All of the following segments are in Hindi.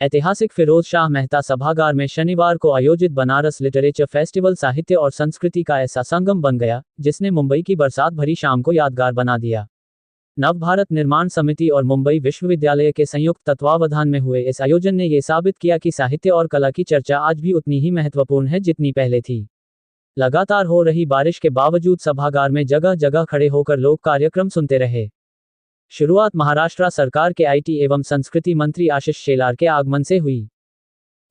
ऐतिहासिक फिरोज शाह मेहता सभागार में शनिवार को आयोजित बनारस लिटरेचर फेस्टिवल साहित्य और संस्कृति का ऐसा संगम बन गया जिसने मुंबई की बरसात भरी शाम को यादगार बना दिया। नवभारत निर्माण समिति और मुंबई विश्वविद्यालय के संयुक्त तत्वावधान में हुए इस आयोजन ने ये साबित किया कि साहित्य और कला की चर्चा आज भी उतनी ही महत्वपूर्ण है जितनी पहले थी। लगातार हो रही बारिश के बावजूद सभागार में जगह जगह खड़े होकर लोग कार्यक्रम सुनते रहे। शुरुआत महाराष्ट्र सरकार के आईटी एवं संस्कृति मंत्री आशीष शेलार के आगमन से हुई।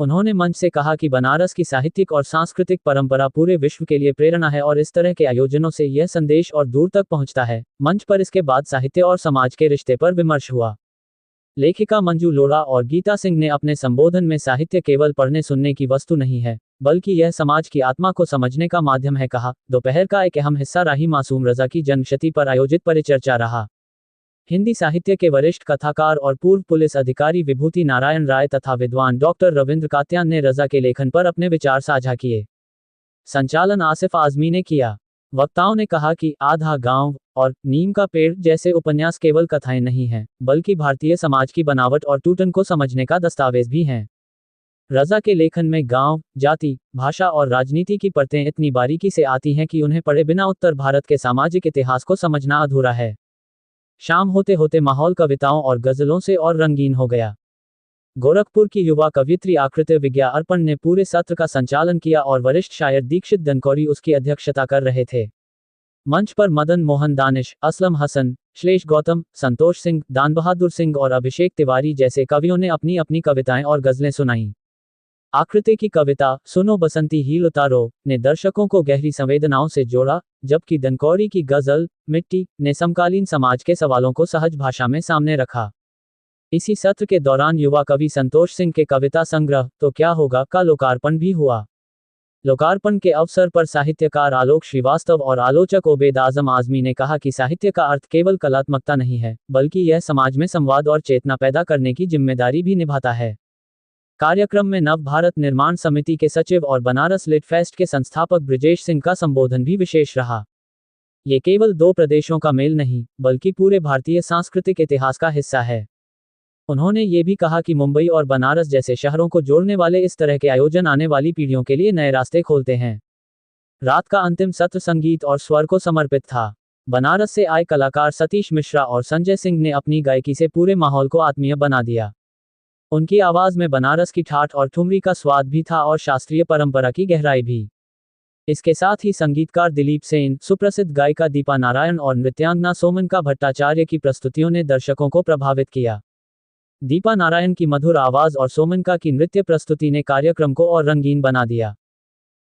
उन्होंने मंच से कहा कि बनारस की साहित्यिक और सांस्कृतिक परंपरा पूरे विश्व के लिए प्रेरणा है और इस तरह के आयोजनों से यह संदेश और दूर तक पहुंचता है। मंच पर इसके बाद साहित्य और समाज के रिश्ते पर विमर्श हुआ। लेखिका मंजू लोढ़ा और गीता सिंह ने अपने संबोधन में साहित्य केवल पढ़ने सुनने की वस्तु नहीं है बल्कि यह समाज की आत्मा को समझने का माध्यम है कहा। दोपहर का एक अहम हिस्सा राही मासूम रजा की जन्मशती पर आयोजित परिचर्चा रहा। हिंदी साहित्य के वरिष्ठ कथाकार और पूर्व पुलिस अधिकारी विभूति नारायण राय तथा विद्वान डॉक्टर रविंद्र कात्यायन ने रजा के लेखन पर अपने विचार साझा किए। संचालन आसिफ आजमी ने किया। वक्ताओं ने कहा कि आधा गांव और नीम का पेड़ जैसे उपन्यास केवल कथाएं नहीं हैं बल्कि भारतीय समाज की बनावट और टूटन को समझने का दस्तावेज भी हैं। रजा के लेखन में गांव, जाति, भाषा और राजनीति की परतें इतनी बारीकी से आती हैं कि उन्हें पढ़े बिना उत्तर भारत के सामाजिक इतिहास को समझना अधूरा है। शाम होते होते माहौल कविताओं और गजलों से और रंगीन हो गया। गोरखपुर की युवा कवयित्री आकृति विज्ञा अर्पण ने पूरे सत्र का संचालन किया और वरिष्ठ शायर दीक्षित दनकौरी उसकी अध्यक्षता कर रहे थे। मंच पर मदन मोहन दानिश, असलम हसन, श्लेष गौतम, संतोष सिंह, दान बहादुर सिंह और अभिषेक तिवारी जैसे कवियों ने अपनी अपनी कविताएं और गजलें सुनाईं। आकृति की कविता सुनो बसंती हील उतारो ने दर्शकों को गहरी संवेदनाओं से जोड़ा, जबकि दनकौरी की गजल मिट्टी ने समकालीन समाज के सवालों को सहज भाषा में सामने रखा। इसी सत्र के दौरान युवा कवि संतोष सिंह के कविता संग्रह तो क्या होगा का लोकार्पण भी हुआ। लोकार्पण के अवसर पर साहित्यकार आलोक श्रीवास्तव और आलोचक ओबेद आजम आजमी ने कहा कि साहित्य का अर्थ केवल कलात्मकता नहीं है बल्कि यह समाज में संवाद और चेतना पैदा करने की जिम्मेदारी भी निभाता है। कार्यक्रम में नव भारत निर्माण समिति के सचिव और बनारस लिट फेस्ट के संस्थापक ब्रिजेश सिंह का संबोधन भी विशेष रहा। ये केवल दो प्रदेशों का मेल नहीं बल्कि पूरे भारतीय सांस्कृतिक इतिहास का हिस्सा है। उन्होंने ये भी कहा कि मुंबई और बनारस जैसे शहरों को जोड़ने वाले इस तरह के आयोजन आने वाली पीढ़ियों के लिए नए रास्ते खोलते हैं। रात का अंतिम सत्र संगीत और स्वर को समर्पित था। बनारस से आए कलाकार सतीश मिश्रा और संजय सिंह ने अपनी गायकी से पूरे माहौल को आत्मीय बना दिया। उनकी आवाज में बनारस की ठाठ और ठुमरी का स्वाद भी था और शास्त्रीय परंपरा की गहराई भी। इसके साथ ही संगीतकार दिलीप सेन, सुप्रसिद्ध गायिका दीपा नारायण और नृत्यांगना सोमनका भट्टाचार्य की प्रस्तुतियों ने दर्शकों को प्रभावित किया। दीपा नारायण की मधुर आवाज और सोमनका की नृत्य प्रस्तुति ने कार्यक्रम को और रंगीन बना दिया।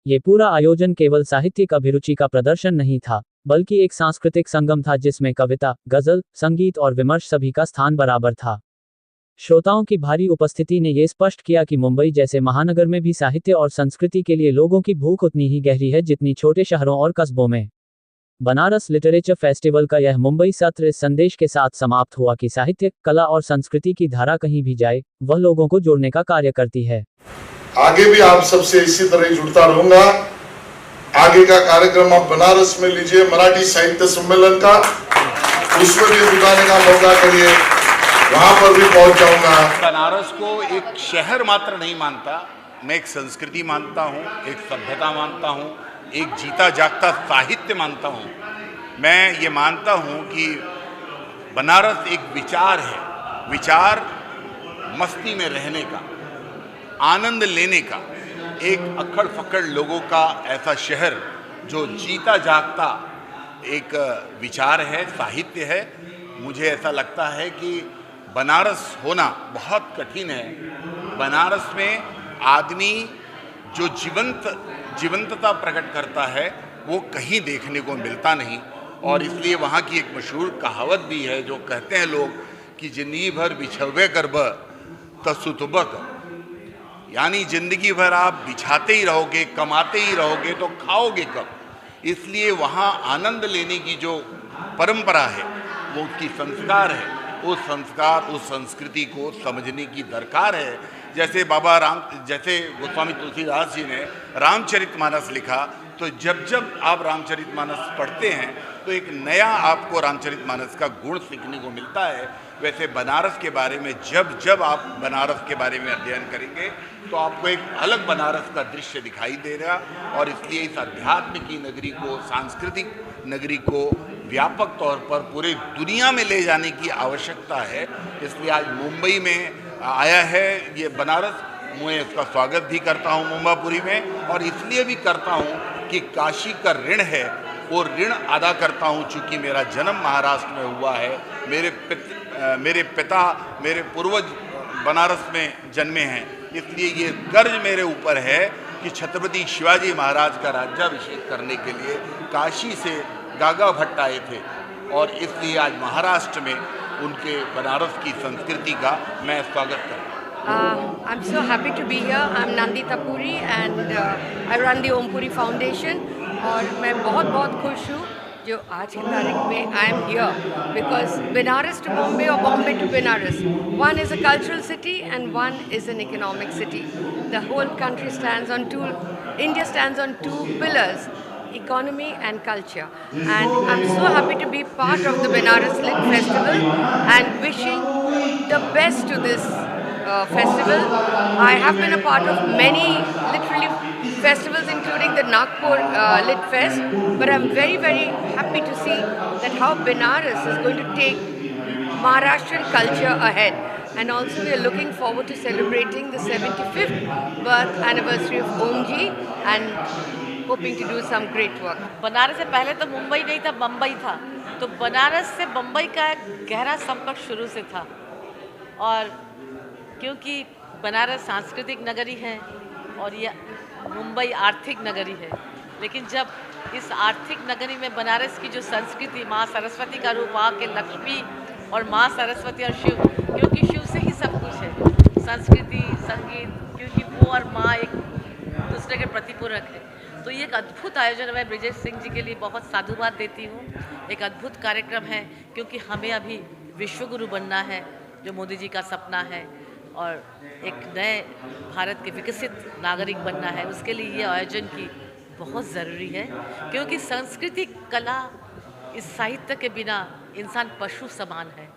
ये पूरा आयोजन केवल साहित्यिक अभिरुचि का प्रदर्शन नहीं था बल्कि एक सांस्कृतिक संगम था जिसमें कविता, गजल, संगीत और विमर्श सभी का स्थान बराबर था। श्रोताओं की भारी उपस्थिति ने यह स्पष्ट किया कि मुंबई जैसे महानगर में भी साहित्य और संस्कृति के लिए लोगों की भूख उतनी ही गहरी है जितनी छोटे शहरों और कस्बों में। बनारस लिटरेचर फेस्टिवल का यह मुंबई सत्र इस संदेश के साथ समाप्त हुआ कि साहित्य, कला और संस्कृति की धारा कहीं भी जाए, वह लोगों को जोड़ने का कार्य करती है। आगे भी आप सबसे इसी तरह जुड़ता रहूंगा। आगे का कार्यक्रम आप बनारस में लीजिए, मराठी साहित्य सम्मेलन का, उसमें भी जुटाने का मौका करिए, वहां पर भी पहुंच जाऊंगा। बनारस को एक शहर मात्र नहीं मानता, मैं एक संस्कृति मानता हूं, एक सभ्यता मानता हूं, एक जीता जागता साहित्य मानता हूं। मैं ये मानता हूं कि बनारस एक विचार है, विचार मस्ती में रहने का, आनंद लेने का, एक अक्खड़ फक्कड़ लोगों का ऐसा शहर जो जीता जागता एक विचार है, साहित्य है। मुझे ऐसा लगता है कि बनारस होना बहुत कठिन है। बनारस में आदमी जो जीवंतता प्रकट करता है वो कहीं देखने को मिलता नहीं, और इसलिए वहाँ की एक मशहूर कहावत भी है जो कहते हैं लोग कि जिंदगी भर बिछवे करब तसुतबक, यानी जिंदगी भर आप बिछाते ही रहोगे, कमाते ही रहोगे तो खाओगे कब। इसलिए वहाँ आनंद लेने की जो परंपरा है वो उसकी संस्कार है, उस संस्कार उस संस्कृति को समझने की दरकार है। जैसे जैसे गोस्वामी तुलसीदास जी ने रामचरितमानस लिखा, तो जब जब आप रामचरितमानस पढ़ते हैं तो एक नया आपको रामचरितमानस का गुण सीखने को मिलता है। वैसे बनारस के बारे में जब जब आप बनारस के बारे में अध्ययन करेंगे तो आपको एक अलग बनारस का दृश्य दिखाई देगा। और इसलिए इस अध्यात्म की नगरी को, सांस्कृतिक नगरी को व्यापक तौर पर पूरे दुनिया में ले जाने की आवश्यकता है। इसलिए आज मुंबई में आया है ये बनारस। मैं इसका स्वागत भी करता हूँ मुंबापुरी में, और इसलिए भी करता हूँ कि काशी का ऋण है वो ऋण अदा करता हूँ। चूँकि मेरा जन्म महाराष्ट्र में हुआ है, मेरे पिता मेरे पूर्वज बनारस में जन्मे हैं, इसलिए ये कर्ज मेरे ऊपर है कि छत्रपति शिवाजी महाराज का राज्याभिषेक करने के लिए काशी से गागा भट्ट आए थे, और इसलिए आज महाराष्ट्र में उनके बनारस की संस्कृति का मैं स्वागत करता हूँ। I'm so happy to be here. I'm Nandita Puri and I run the Om Puri Foundation. और मैं बहुत बहुत खुश हूँ जो आज की तारीख में I am here because Benares to Bombay or Bombay to Benares. One is a cultural city and one is an economic city. The whole country stands on India stands on two pillars, economy and culture. And I'm so happy to be part of the Benares Lit Festival and wishing the best to this festival. I have been a part of many literally festivals including the Nagpur Lit Fest, but I'm very very happy to see that how Benares is going to take Maharashtrian culture ahead. And also we are looking forward to celebrating the 75th birth anniversary of Om Ji and hoping to do some great work. Banaras से पहले तो मुंबई नहीं था, बम्बई था, तो बनारस से बम्बई का एक गहरा संपर्क शुरू से था। और क्योंकि बनारस सांस्कृतिक नगरी है और ये मुंबई आर्थिक नगरी है, लेकिन जब इस आर्थिक नगरी में बनारस की जो संस्कृति, माँ सरस्वती का रूप, वहाँ के लक्ष्मी और माँ सरस्वती और शिव, क्योंकि शिव से ही सब कुछ है, संस्कृति, संगीत, क्योंकि वो और माँ एक दूसरे के प्रतिपूरक है। तो ये एक अद्भुत आयोजन है। मैं ब्रिजेश सिंह जी के लिए बहुत साधुवाद देती हूँ। एक अद्भुत कार्यक्रम है, क्योंकि हमें अभी विश्वगुरु बनना है, जो मोदी जी का सपना है, और एक नए भारत के विकसित नागरिक बनना है। उसके लिए ये आयोजन की बहुत ज़रूरी है, क्योंकि संस्कृति, कला, इस साहित्य के बिना इंसान पशु समान है।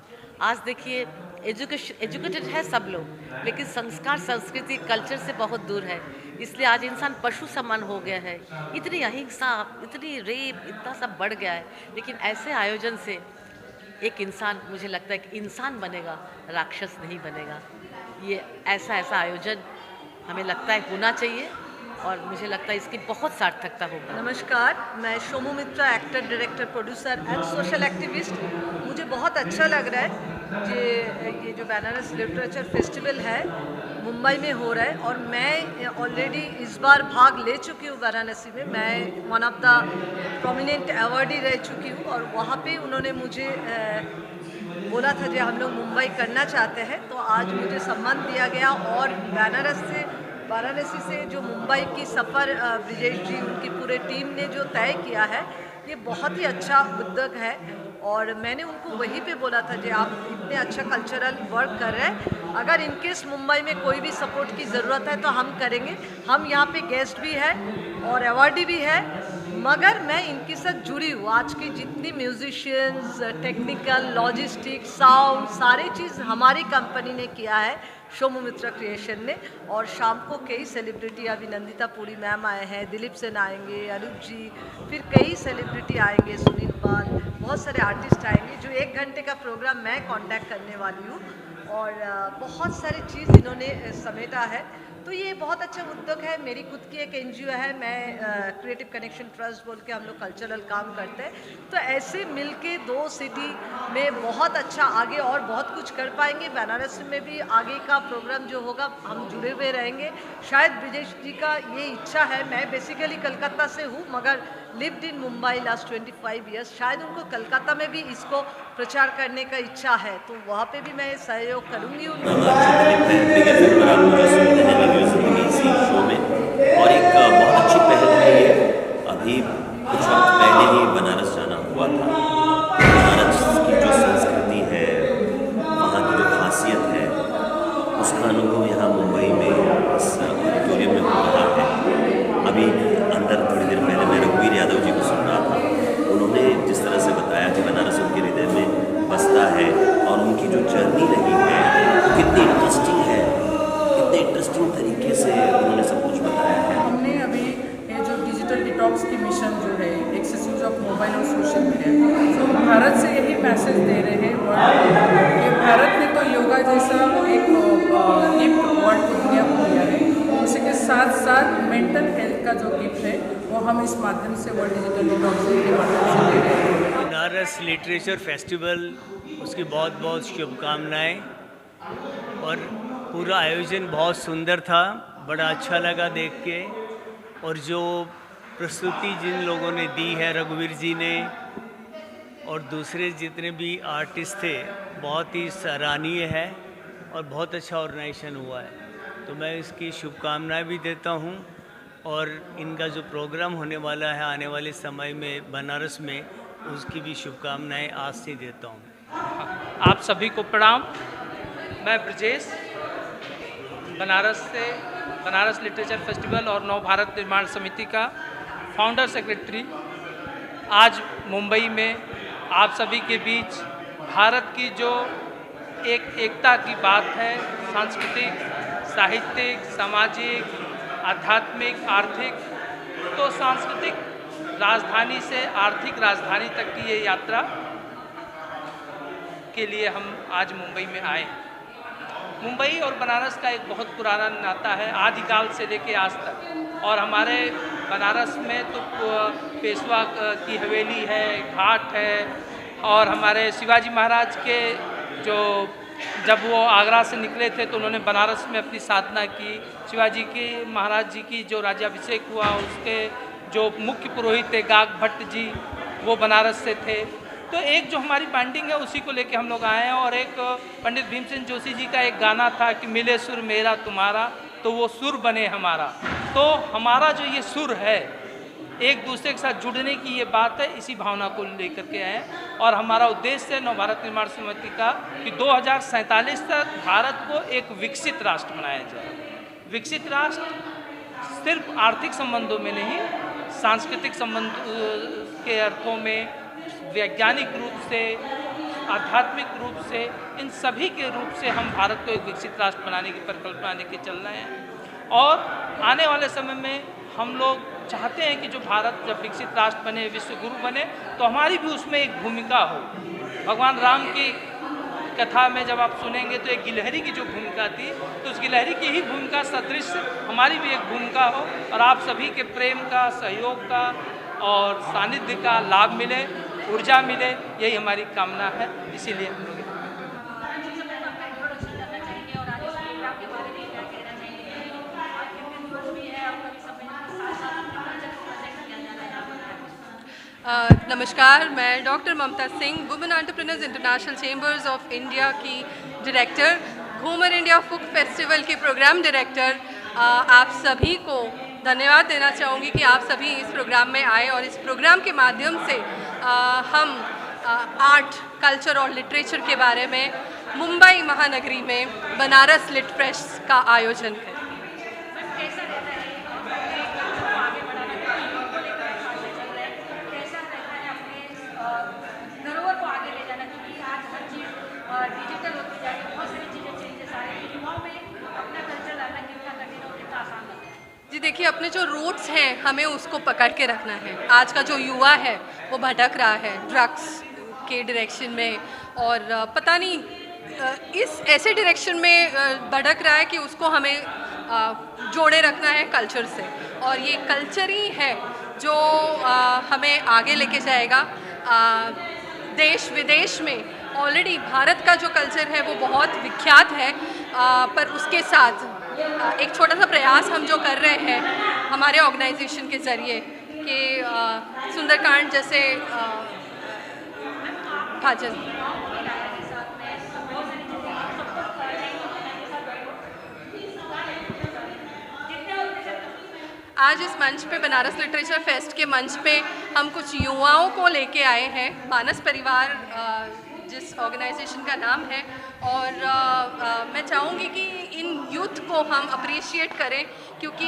आज देखिए एजुकेटेड है सब लोग, लेकिन संस्कार, संस्कृति, कल्चर से बहुत दूर है। इसलिए आज इंसान पशु समान हो गया है। इतनी अहिंसा, इतनी रेप, इतना सब बढ़ गया है। लेकिन ऐसे आयोजन से एक इंसान, मुझे लगता है कि इंसान बनेगा, राक्षस नहीं बनेगा। ये ऐसा आयोजन हमें लगता है होना चाहिए, और मुझे लगता है इसकी बहुत सार्थकता होगी। नमस्कार, मैं Shomu Mitra, actor, director, producer and social activist. मुझे बहुत अच्छा लग रहा है ये जो बनारस लिटरेचर फेस्टिवल है मुंबई में हो रहा है, और मैं ऑलरेडी इस बार भाग ले चुकी हूँ वाराणसी में। मैं one of the prominent awardee रह चुकी हूँ, और वहाँ पे उन्होंने मुझे बोला था जो हम लोग मुंबई करना चाहते हैं, तो आज मुझे सम्मान दिया गया। और वाराणसी से जो मुंबई की सफ़र ब्रिजेश जी, उनकी पूरे टीम ने जो तय किया है, ये बहुत ही अच्छा उद्योग है। और मैंने उनको वहीं पे बोला था कि आप इतने अच्छा कल्चरल वर्क कर रहे हैं, अगर इनकेस मुंबई में कोई भी सपोर्ट की ज़रूरत है तो हम करेंगे। हम यहाँ पे गेस्ट भी है और अवार्डी भी है, मगर मैं इनके साथ जुड़ी हूँ। आज की जितनी म्यूजिशियंस, टेक्निकल, लॉजिस्टिक, साउंड, सारी चीज़ हमारी कंपनी ने किया है, शोमू मित्रा क्रिएशन ने। और शाम को कई सेलिब्रिटी, अभी नंदिता पुरी मैम आए हैं, दिलीप सेन आएंगे, अनूप जी, फिर कई सेलिब्रिटी आएंगे, सुनील पाल, बहुत सारे आर्टिस्ट आएंगे। जो 1 घंटे का प्रोग्राम मैं कांटेक्ट करने वाली हूँ, और बहुत सारी चीज़ इन्होंने समेटा है। तो ये बहुत अच्छा उद्योग है। मेरी खुद की एक NGO है, मैं क्रिएटिव कनेक्शन ट्रस्ट बोल के हम लोग कल्चरल काम करते हैं। तो ऐसे मिलके 2 सिटी में बहुत अच्छा आगे और बहुत कुछ कर पाएंगे। बनारस में भी आगे का प्रोग्राम जो होगा हम जुड़े हुए रहेंगे। शायद ब्रिजेश जी का ये इच्छा है। मैं बेसिकली कलकत्ता से हूँ, मगर lived in Mumbai last 25 years. शायद उनको कलकत्ता में भी इसको प्रचार करने का इच्छा है, तो वहाँ पे भी मैं सहयोग करूँगी शो में। और एक बहुत अच्छी पहल है ये। अभी कुछ वक्त पहले ही बनारस जाना हुआ था। बनारस की जो संस्कृति है, वहाँ की जो खासियत है, उसका अनुभव यहाँ मुंबई में इस ऑडिटोरियम में हो रहा है। अभी अंदर थोड़ी देर पहले मैं रघुवीर यादव जी को सुन रहा था। उन्होंने जिस तरह से बताया कि बनारस उनके हृदय में बसता है, और उनकी जो जर्नी रही है वो कितनी इंटरेस्टिंग है, कितने इंटरेस्टिंग तरीके से उन्होंने सब कुछ बताया है। हमने अभी ये जो डिजिटल डिटॉक्स की मिशन जो है, एक्सेस यूज ऑफ मोबाइल और सोशल मीडिया, तो भारत से यही मैसेज दे रहे हैं वर्ल्ड कि भारत ने तो योगा जैसा एक गिफ्ट वर्ल्ड को दुनिया को दिया है, उसी के साथ साथ मेंटल हेल्थ का जो गिफ्ट है वो हम इस माध्यम से वर्ल्ड डिजिटल डिटॉक्स के माध्यम से दे रहे हैं। बनारस लिटरेचर फेस्टिवल, उसकी बहुत बहुत शुभकामनाएं। और पूरा आयोजन बहुत सुंदर था, बड़ा अच्छा लगा देख के। और जो प्रस्तुति जिन लोगों ने दी है, रघुवीर जी ने और दूसरे जितने भी आर्टिस्ट थे, बहुत ही सराहनीय है और बहुत अच्छा ऑर्गेनाइजेशन हुआ है। तो मैं इसकी शुभकामनाएं भी देता हूं और इनका जो प्रोग्राम होने वाला है आने वाले समय में बनारस में, उसकी भी शुभकामनाएं आज से देता हूं। आप सभी को प्रणाम। मैं ब्रजेश, बनारस से बनारस लिटरेचर फेस्टिवल और नव भारत निर्माण समिति का फाउंडर सेक्रेटरी। आज मुंबई में आप सभी के बीच भारत की जो एकता की बात है, सांस्कृतिक, साहित्यिक, सामाजिक, आध्यात्मिक, आर्थिक, तो सांस्कृतिक राजधानी से आर्थिक राजधानी तक की ये यात्रा के लिए हम आज मुंबई में आए। मुंबई और बनारस का एक बहुत पुराना नाता है, आदिकाल से लेके आज तक। और हमारे बनारस में तो पेशवा की हवेली है, घाट है, और हमारे शिवाजी महाराज के जो जब वो आगरा से निकले थे तो उन्होंने बनारस में अपनी साधना की। शिवाजी की महाराज जी की जो राज्याभिषेक हुआ, उसके जो मुख्य पुरोहित थे गाग भट्ट जी, वो बनारस से थे। तो एक जो हमारी बाइंडिंग है उसी को लेके हम लोग आए हैं। और एक पंडित भीमसेन जोशी जी का एक गाना था कि मिले सुर मेरा तुम्हारा, तो वो सुर बने हमारा। तो हमारा जो ये सुर है, एक दूसरे के साथ जुड़ने की ये बात है, इसी भावना को लेकर के आए हैं। और हमारा उद्देश्य है नव भारत निर्माण समिति का कि 2047 तक भारत को एक विकसित राष्ट्र बनाया जाए। विकसित राष्ट्र सिर्फ आर्थिक संबंधों में नहीं, सांस्कृतिक संबंध के अर्थों में, वैज्ञानिक रूप से, आध्यात्मिक रूप से, इन सभी के रूप से हम भारत को एक विकसित राष्ट्र बनाने की परिकल्पना लेके चल रहे हैं। और आने वाले समय में हम लोग चाहते हैं कि जो भारत जब विकसित राष्ट्र बने, विश्व गुरु बने, तो हमारी भी उसमें एक भूमिका हो। भगवान राम की कथा में जब आप सुनेंगे तो एक गिलहरी की जो भूमिका थी, तो उस गिलहरी की ही भूमिका सदृश हमारी भी एक भूमिका हो और आप सभी के प्रेम का, सहयोग का और सानिध्य का लाभ मिले, ऊर्जा मिले, यही हमारी कामना है। इसीलिए हम लोग नमस्कार, मैं doctor Mamta Singh, women entrepreneurs international chambers of India की director, Ghoomar India folk festival की प्रोग्राम डायरेक्टर। आप सभी को धन्यवाद देना चाहूँगी कि आप सभी इस प्रोग्राम में आए और इस प्रोग्राम के माध्यम से हम आर्ट, कल्चर और लिटरेचर के बारे में मुंबई महानगरी में बनारस लिट फेस्ट का आयोजन करें। जी देखिए, अपने जो रूट्स हैं हमें उसको पकड़ के रखना है। आज का जो युवा है वो भटक रहा है ड्रग्स के डायरेक्शन में, और पता नहीं इस ऐसे डायरेक्शन में भटक रहा है कि उसको हमें जोड़े रखना है कल्चर से। और ये कल्चर ही है जो हमें आगे लेके जाएगा। देश विदेश में ऑलरेडी भारत का जो कल्चर है वो बहुत विख्यात है, पर उसके साथ एक छोटा सा प्रयास हम जो कर रहे हैं हमारे ऑर्गेनाइजेशन के ज़रिए कि सुंदरकांड जैसे भाजन आज इस मंच पे, बनारस लिटरेचर फेस्ट के मंच पे हम कुछ युवाओं को लेके आए हैं। मानस परिवार जिस ऑर्गेनाइजेशन का नाम है, और मैं चाहूँगी कि इन यूथ को हम अप्रिशिएट करें, क्योंकि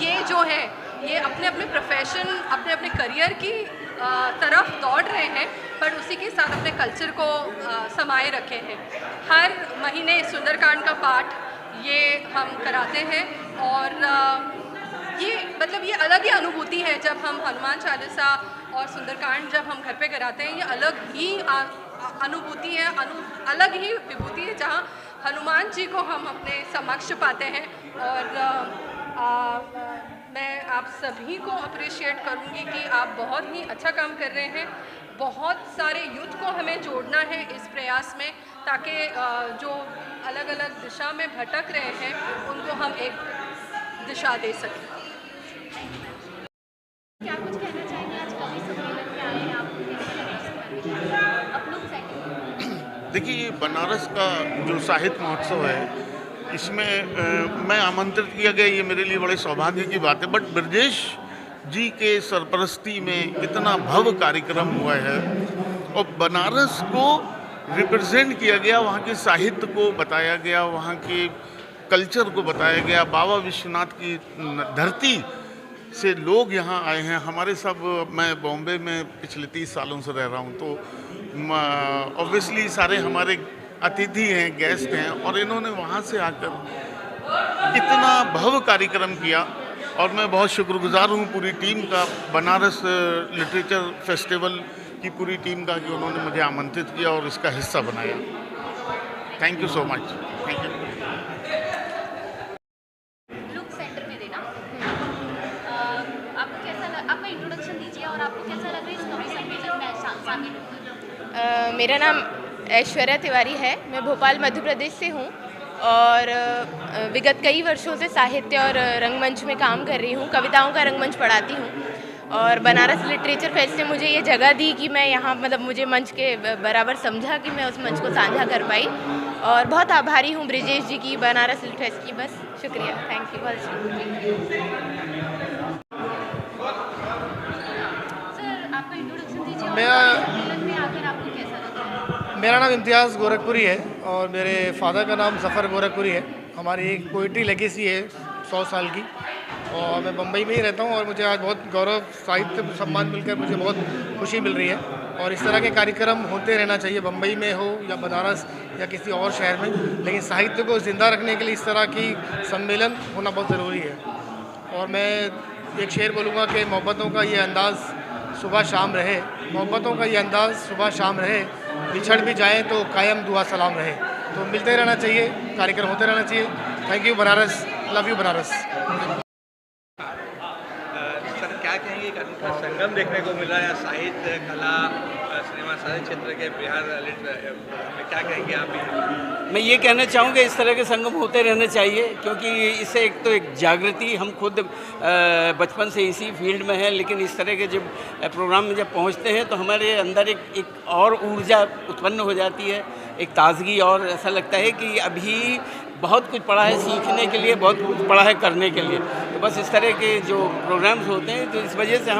ये जो है ये अपने अपने प्रोफेशन, अपने अपने करियर की तरफ दौड़ रहे हैं। बट उसी के साथ अपने कल्चर को समाये रखे हैं। हर महीने सुंदरकांड का पाठ ये हम कराते हैं और ये मतलब ये अलग ही अनुभूति है जब हम हनुमान चालीसा और सुंदरकांड जब हम घर पे कराते हैं। ये अलग ही अनुभूति है, अलग ही विभूति है जहाँ हनुमान जी को हम अपने समक्ष पाते हैं। और मैं आप सभी को अप्रिशिएट करूँगी कि आप बहुत ही अच्छा काम कर रहे हैं। बहुत सारे यूथ को हमें जोड़ना है इस प्रयास में, ताकि जो अलग अलग दिशा में भटक रहे हैं उनको हम एक दिशा दे सकें। क्या कुछ कहना चाहेंगे? आज कवि सम्मेलन में आए हैं आप, अपलोग सेकंड। देखिए, ये बनारस का जो साहित्य महोत्सव है, इसमें मैं आमंत्रित किया गया, ये मेरे लिए बड़े सौभाग्य की बात है। बट ब्रजेश जी के सरपरस्ती में इतना भव्य कार्यक्रम हुआ है और बनारस को रिप्रेजेंट किया गया, वहाँ के साहित्य को बताया गया, वहाँ के कल्चर को बताया गया। बाबा विश्वनाथ की धरती से लोग यहाँ आए हैं। हमारे सब, मैं बॉम्बे में पिछले 30 सालों से रह रहा हूँ, तो ऑब्वियसली सारे हमारे अतिथि हैं, गेस्ट हैं, और इन्होंने वहाँ से आकर इतना भव्य कार्यक्रम किया और मैं बहुत शुक्रगुजार हूँ पूरी टीम का, बनारस लिटरेचर फेस्टिवल की पूरी टीम का, कि उन्होंने मुझे आमंत्रित किया और इसका हिस्सा बनाया। Thank you so much. Thank you. Look centre में देना। आपको कैसा आपका इंट्रोडक्शन दीजिए और आपको कैसा लग रहा है इस कवि सम्मेलन में शामिल? मेरा नाम ऐश्वर्या तिवारी है। मैं भोपाल मध्य प्रदेश से हूँ और विगत कई वर्षों से साहित्य और रंगमंच में काम कर रही हूँ। कविताओं का रंगमंच पढ़ाती हूँ और बनारस लिटरेचर फेस्ट ने मुझे ये जगह दी कि मैं यहाँ मतलब मुझे मंच के बराबर समझा कि मैं उस मंच को साझा कर पाई, और बहुत आभारी हूँ ब्रिजेश जी की, बनारस लिट फेस्ट की। बस शुक्रिया, थैंक यू। सर, आपका इंट्रोडक्शन दीजिए। मेरा नाम इम्तियाज़ गोरखपुरी है और मेरे फादर का नाम ज़फ़र गोरखपुरी है। हमारी एक पोइट्री लेगेसी है 100 साल की, और मैं बम्बई में ही रहता हूँ और मुझे आज बहुत गौरव, साहित्य सम्मान मिलकर मुझे बहुत खुशी मिल रही है। और इस तरह के कार्यक्रम होते रहना चाहिए, बम्बई में हो या बनारस या किसी और शहर में, लेकिन साहित्य को ज़िंदा रखने के लिए इस तरह की सम्मेलन होना बहुत ज़रूरी है। और मैं एक शेर बोलूँगा कि मोहब्बतों का ये अंदाज़ सुबह शाम रहे, मोहब्बतों का ये अंदाज़ सुबह शाम रहे, बिछड़ भी जाएँ तो कायम दुआ सलाम रहे। तो मिलते रहना चाहिए, कार्यक्रम होते रहना चाहिए। Thank you Banaras, love you Banaras. Sir, क्या कहेंगे कि अनूठा संगम देखने को मिला या साहित्य, कला, सिनेमा, सारे क्षेत्र के बिहार में, क्या कहेंगे आप? मैं ये कहना चाहूँगा इस तरह के संगम होते रहने चाहिए, क्योंकि इससे एक तो एक जागृति, हम खुद बचपन से इसी फील्ड में हैं, लेकिन इस तरह के जब प्रोग्राम में जब पहुँचते हैं तो हमारे अंदर एक और ऊर्जा उत्पन्न हो जाती है, एक ताजगी, और ऐसा लगता है कि अभी बहुत कुछ पड़ा है सीखने के लिए, बहुत कुछ पड़ा है करने के लिए। तो बस इस तरह के जो प्रोग्राम्स होते हैं, तो इस वजह से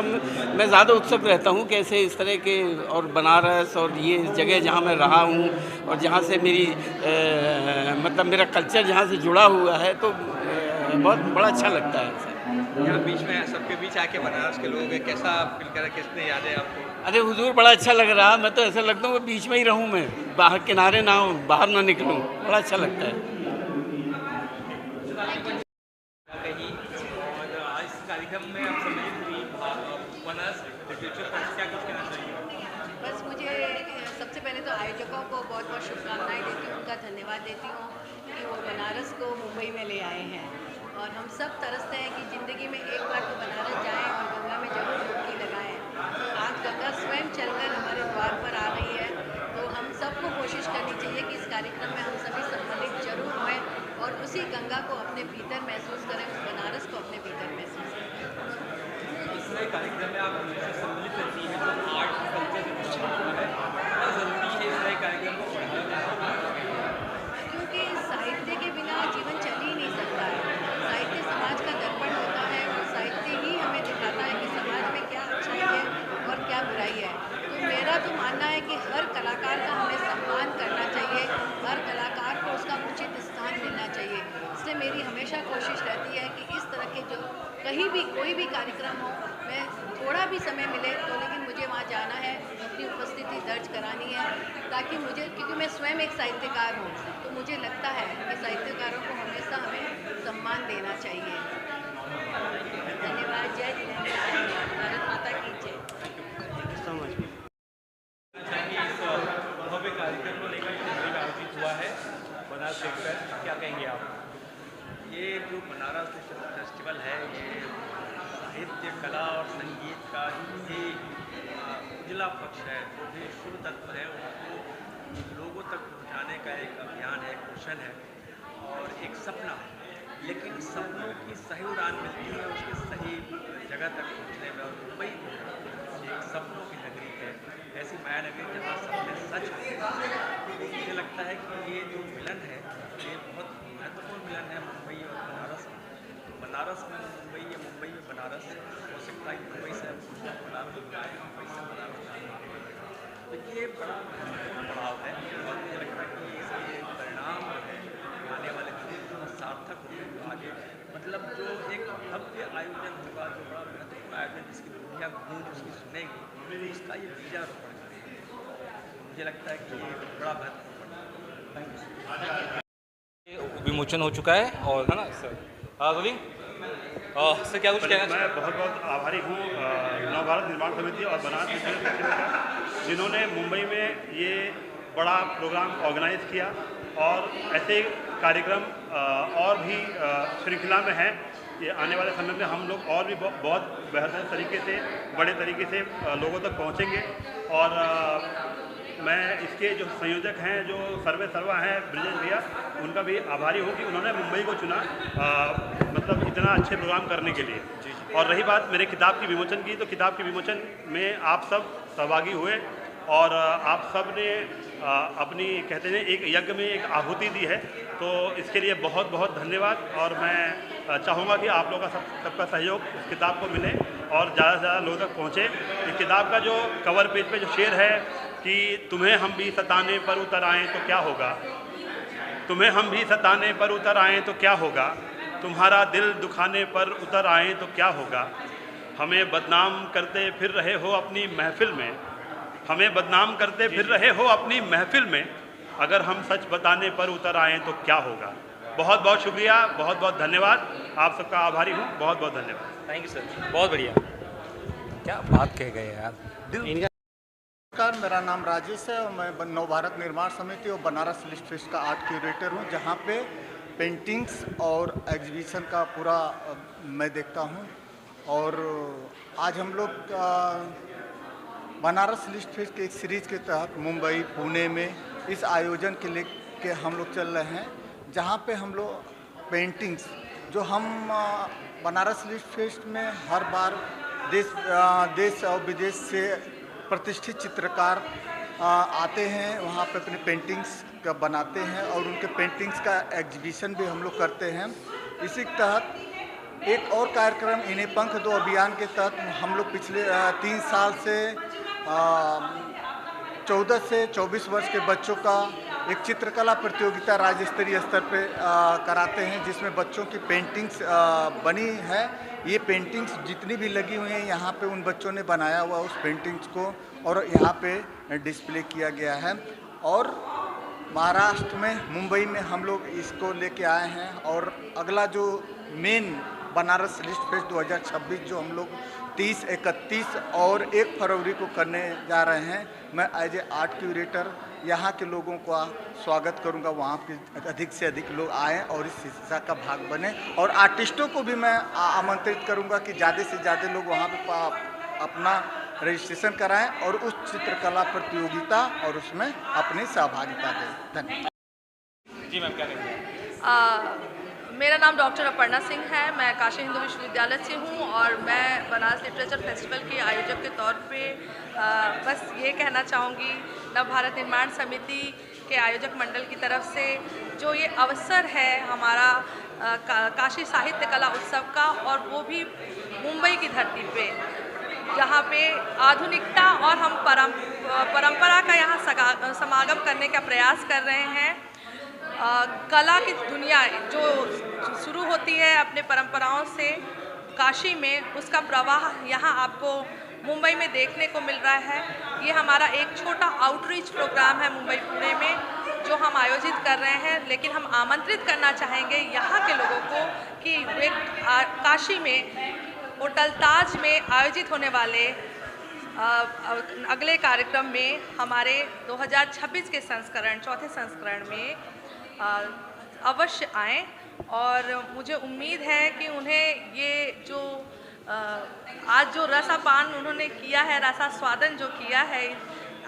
मैं ज़्यादा उत्सुक रहता हूँ कैसे इस तरह के, और बनारस और ये जगह जहाँ मैं रहा हूँ और जहाँ से मेरी मतलब मेरा कल्चर जहाँ से जुड़ा हुआ है, तो बहुत बड़ा अच्छा लगता है सर। यहाँ बीच में सबके बीच आके बनारस के लोग हैं, कैसा फील करा, किसने यादें आपको? अरे हुजूर, बड़ा अच्छा लग रहा। मैं तो ऐसा लगता हूँ बीच में ही रहूँ, मैं बाहर किनारे ना हूँ, बाहर ना निकलूँ, बड़ा अच्छा लगता है। इस कार्यक्रम में आप सम्मिलित हुई, बनारस लिटरेचर फेस्ट, क्या कुछ कहना चाहिए? बस मुझे सबसे पहले तो आयोजकों को बहुत बहुत शुभकामनाएं देती हूँ, उनका धन्यवाद देती हूँ कि वो बनारस को मुंबई में ले आए हैं। और हम सब तरसते हैं कि ज़िंदगी में एक बार तो बनारस जाएं और गंगा में जरूर डुबकी लगाएं। आज गंगा स्वयं चलकर हमारे द्वार पर आ गई है, तो हम सबको कोशिश करनी चाहिए कि इस कार्यक्रम में हम सभी सम्मिलित जरूर हों और उसी गंगा को अपने भीतर महसूस करें, उस बनारस को अपने भीतर महसूस करें। इस तरह कार्यक्रम में आप हमेशा सम्मिलित रहती हैं, जो आर्ट कल्चर है, बहुत ज़रूरी है इस तरह कार्यक्रम को बढ़ावा, क्योंकि साहित्य के बिना जीवन चल ही नहीं सकता है। साहित्य समाज का दर्पण होता है और साहित्य ही हमें दिखाता है कि समाज में क्या अच्छाई है और क्या बुराई है। तो मेरा तो मानना है कि हर कलाकार का हमें सम्मान करना चाहिए, हर कलाकार को उसका उचित स्थान देना चाहिए। इसलिए मेरी हमेशा कोशिश रहती है कि इस तरह के जो कहीं भी कोई भी कार्यक्रम हो, मैं थोड़ा भी समय मिले तो लेकिन मुझे वहाँ जाना है, अपनी उपस्थिति दर्ज करानी है, ताकि मुझे, क्योंकि मैं स्वयं एक साहित्यकार हूँ, तो मुझे लगता है कि साहित्यकारों को हमेशा हमें सम्मान देना चाहिए। धन्यवाद। जय जिनेन्द्र, भारत माता की जय। भव्य कार्यक्रम को लेकर दिल्ली में आयोजित हुआ है बनारस लिट फेस्ट, क्या कहेंगे आप? ये जो बनारस फेस्टिवल है, ये साहित्य, कला और संगीत का ही उजला पक्ष है, जो भी शुभ तत्व है उसको लोगों तक पहुँचाने का एक अभियान है, एक मिशन है और एक सपना है। लेकिन सपनों की सही उड़ान मिलती है उसके सही जगह तक पहुँचने में, और मुंबई एक सपनों की नगरी है, ऐसी माया नगरी जहाँ सपने सच है। मुझे लगता है कि ये जो मिलन है ये बहुत महत्वपूर्ण मिलन है मुंबई और बनारस में। बनारस में मुंबई या मुंबई में बनारस, हो सकता है मुंबई से बनारस, मुंबई से बनारस, तो ये बड़ा महत्वपूर्ण पड़ाव है और मुझे लगता है कि इसके परिणाम जो है आने वाले दिनों में सार्थक होंगे। आगे मतलब जो एक भव्य आयोजन होगा, जो बड़ा महत्वपूर्ण आयोजन जिसकी दुनिया गूंज उसकी सुनेगी, उसका ये बीजारोपण है। मुझे लगता है कि ये बड़ा महत्वपूर्ण है। विमोचन हो चुका है और है ना सर? रवि सर क्या कुछ कहना? मैं बहुत बहुत आभारी हूँ नवभारत निर्माण समिति और बनारस लिटरेचर फेस्टिवल का, जिन्होंने मुंबई में ये बड़ा प्रोग्राम ऑर्गेनाइज किया और ऐसे कार्यक्रम और भी श्रृंखला में हैं। ये आने वाले समय में हम लोग और भी बहुत बेहतर तरीके से, बड़े तरीके से लोगों तक पहुँचेंगे। और मैं इसके जो संयोजक हैं, जो सर्वा हैं ब्रिजेश भैया, उनका भी आभारी हूँ कि उन्होंने मुंबई को चुना मतलब इतना अच्छे प्रोग्राम करने के लिए। और रही बात मेरे किताब की विमोचन की, तो किताब के विमोचन में आप सब सहभागी हुए और आप सब ने अपनी कहते हैं एक यज्ञ में एक आहुति दी है, तो इसके लिए बहुत बहुत धन्यवाद। और मैं चाहूँगा कि आप लोगों का सबका सहयोग इस किताब को मिले और ज़्यादा से ज़्यादा लोगों तक पहुँचे। इस किताब का जो कवर पेज पे जो शेर है कि तुम्हें हम भी सताने पर उतर आएँ तो क्या होगा, तुम्हें हम भी सताने पर उतर आएँ तो क्या होगा, तुम्हारा दिल दुखाने पर उतर आएँ तो क्या होगा, हमें बदनाम करते फिर रहे हो अपनी महफिल में, हमें बदनाम करते फिर रहे हो अपनी महफिल में, अगर हम सच बताने पर उतर आएँ तो क्या होगा। बहुत बहुत शुक्रिया, बहुत बहुत धन्यवाद, आप सबका आभारी हूँ, बहुत बहुत धन्यवाद। थैंक यू सर, बहुत बढ़िया, क्या बात कह गए यार। नमस्कार, मेरा नाम राजेश है और मैं नवभारत निर्माण समिति और बनारस लिट फेस्ट का आर्ट क्यूरेटर हूँ, जहाँ पे पेंटिंग्स और एग्जीबिशन का पूरा मैं देखता हूँ। और आज हम लोग बनारस लिट फेस्ट के एक सीरीज़ के तहत मुंबई, पुणे में इस आयोजन के लिए हम लोग चल रहे हैं, जहाँ पे हम लोग पेंटिंग्स जो हम बनारस लिट फेस्ट में हर बार देश और विदेश से प्रतिष्ठित चित्रकार आते हैं, वहाँ पे अपने पेंटिंग्स का बनाते हैं और उनके पेंटिंग्स का एग्जीबिशन भी हम लोग करते हैं। इसी के तहत एक और कार्यक्रम इन्हें पंख दो अभियान के तहत हम लोग पिछले 3 साल से 14 से 24 वर्ष के बच्चों का एक चित्रकला प्रतियोगिता राज्य स्तरीय स्तर पे कराते हैं, जिसमें बच्चों की पेंटिंग्स बनी है। ये पेंटिंग्स जितनी भी लगी हुई हैं यहाँ पे उन बच्चों ने बनाया हुआ उस पेंटिंग्स को और यहाँ पे डिस्प्ले किया गया है। और महाराष्ट्र में मुंबई में हम लोग इसको लेके आए हैं और अगला जो मेन बनारस लिट फेस्ट 2026 जो हम लोग 30, 31 और 1 फरवरी को करने जा रहे हैं, मैं एज ए आर्ट क्यूरेटर यहाँ के लोगों का स्वागत करूँगा, वहाँ पे अधिक से अधिक लोग आएँ और इस हिस्सा का भाग बने। और आर्टिस्टों को भी मैं आमंत्रित करूँगा कि ज़्यादा से ज़्यादा लोग वहाँ पे अपना रजिस्ट्रेशन कराएं और उस चित्रकला प्रतियोगिता और उसमें अपनी सहभागिता दें। धन्यवाद। जी मैम, क्या कहेंगे? मेरा नाम डॉक्टर अपर्णा सिंह है, मैं काशी हिंदू विश्वविद्यालय से हूँ और मैं बनारस लिटरेचर फेस्टिवल के आयोजक के तौर पे बस ये कहना चाहूँगी नवभारत निर्माण समिति के आयोजक मंडल की तरफ से जो ये अवसर है हमारा काशी साहित्य कला उत्सव का, और वो भी मुंबई की धरती पे, जहाँ पे आधुनिकता और हम परंपरा का यहाँ समागम करने का प्रयास कर रहे हैं। कला की दुनिया जो शुरू होती है अपने परंपराओं से काशी में, उसका प्रवाह यहाँ आपको मुंबई में देखने को मिल रहा है। ये हमारा एक छोटा आउटरीच प्रोग्राम है मुंबई पुणे में जो हम आयोजित कर रहे हैं, लेकिन हम आमंत्रित करना चाहेंगे यहाँ के लोगों को कि वे काशी में होटल ताज में आयोजित होने वाले अगले कार्यक्रम में हमारे 2026 के संस्करण, चौथे संस्करण में अवश्य आएँ। और मुझे उम्मीद है कि उन्हें ये जो आज जो रसापान उन्होंने किया है, रसास्वादन जो किया है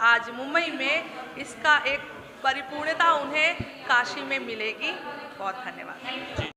आज मुंबई में, इसका एक परिपूर्णता उन्हें काशी में मिलेगी। बहुत धन्यवाद।